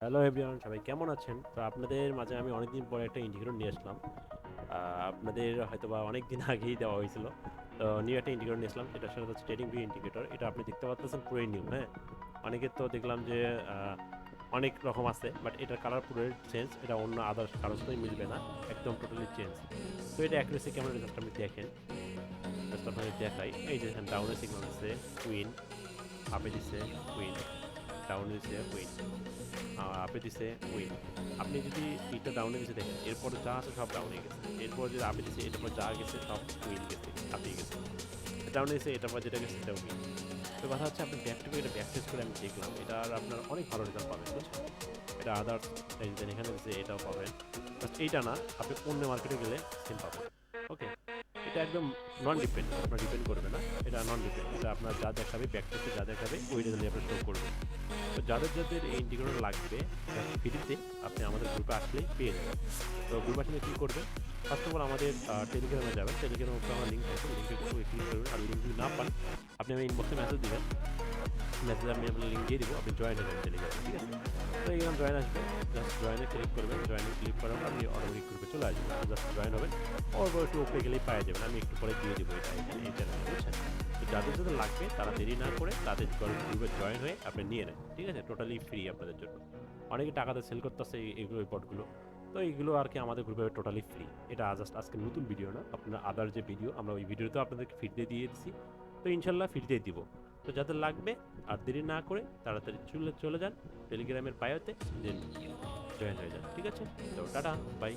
Hello everyone, সবাই কেমন আছেন? তো আপনাদের মাঝে আমি অনেকদিন পরে একটা ইন্ডিকেটর নিয়ে আসলাম। আপনাদের হয়তোবা অনেক দিন আগেই দেওয়া হয়েছিল। তো নিউ একটা ইন্ডিকেটর নিয়ে আসলাম, এটা সেটা হচ্ছে ট্রেডিং ভিউ ইন্ডিকেটর। এটা আপনি দেখতে পাচ্ছেন পুরোই নিউ, হ্যাঁ। অনেকের তো দেখলাম যে অনেক রকম আছে, বাট এটার কালার পুরোই চেঞ্জ। এটা অন্য আদার্স কারোর সাথেই মিলবে না, একদম টোটালি চেঞ্জ। তো এটা অ্যাকুরেসি কেমন, জাস্ট আপনি দেখেন। জাস্ট আপনাকে দেখাই, এই যে ডাউনের সিগন্যাল দিচ্ছে কুইন, আপে দিচ্ছে কুইন, ডাউনে দিচ্ছে কুইন, আপে দিছে উইন। আপনি যদি এইটা ডাউনে দিছে দেখেন, এরপরে যা আছে সব ডাউনে গেছে। এরপর যে আপে দিছে এটার পর যা গেছে সব উইন গেছে, আপে গেছে। ডাউনে দিছে এটার পর যেটা গেছে সেটা উইন। তো কথা হচ্ছে আপনি ব্যাক টু ব্যাক এটা ব্যাক টেস্ট করে আমি দেখলাম, এটা আর আপনার অনেক ভালো রেজাল্ট পাবেন, বুঝছেন। এটা আদার্স এই যে এখানে দিছে এটাও পাবেন। জাস্ট এইটা না, আপনি অন্য মার্কেটে গেলে সেম পাবেন। ওকে, এটা একদম নন ডিপেন্ড, আপনার ডিপেন্ড করবে না। এটা নন ডিপেন্ড, এটা আপনার যা দেখাবে ব্যাক টেস্টে যা দেখাবে ওই রেজাল্টই আপনার শো করবে। তো যাদের যাদের এই ইন্টিগ্রেটর লাগবে, ফ্রিতে আপনি আমাদের গ্রুপে আসলেই পেয়ে যাবেন। তো গ্রুপে আসলে কী করবেন, ফার্স্ট অফ অল আমাদের টেলিগ্রামে যাবেন। টেলিগ্রামের উপরে আমার লিঙ্ক আছে, লিঙ্কে ক্লিক করবেন। আর লিঙ্ক যদি না পান, আপনি আমি ইনবক্সে মেসেজ দিবেন, মেসেজে আমি আপনার লিঙ্ক দিয়ে দিব, আপনি জয়েন হয়ে যাবেন টেলিগ্রামে, ঠিক আছে। তো এখানে জয়েন আসবে, জাস্ট জয়েনে ক্লিক করবেন। জয়েনে ক্লিক করার পর আপনি অটোমেটিক গ্রুপে চলে আসবেন, জাস্ট জয়েন হবেন। অল্প একটু উপরে গেলেই পাওয়া যাবেন, আমি একটু পরে দিয়ে দেবো এটা এখানে এই চ্যানেলে, বুঝছেন। তো যাদের যাদের লাগবে তারা দেরি না করে তাদের গ্রুপে জয়েন হয়ে আপনি নিয়ে নেন, ঠিক আছে। টোটালি ফ্রি আপনাদের জন্য। অনেকে টাকাতে সেল করতেছে এইগুলো, এই পটগুলো। তো এইগুলো আর কি আমাদের গ্রুপে টোটালি ফ্রি। এটা জাস্ট আজকে নতুন ভিডিও না, আপনার আদার যে ভিডিও আমরা ওই ভিডিওতেও আপনাদেরকে ফ্রিতে দিয়ে দিচ্ছি। তো ইনশাল্লাহ ফ্রিতে দিব। তো যাদের লাগবে আর দেরি না করে তাড়াতাড়ি চলে চলে যান টেলিগ্রামের বায়োতে, দেন জয়েন হয়ে যান, ঠিক আছে। তো টাটা, বাই।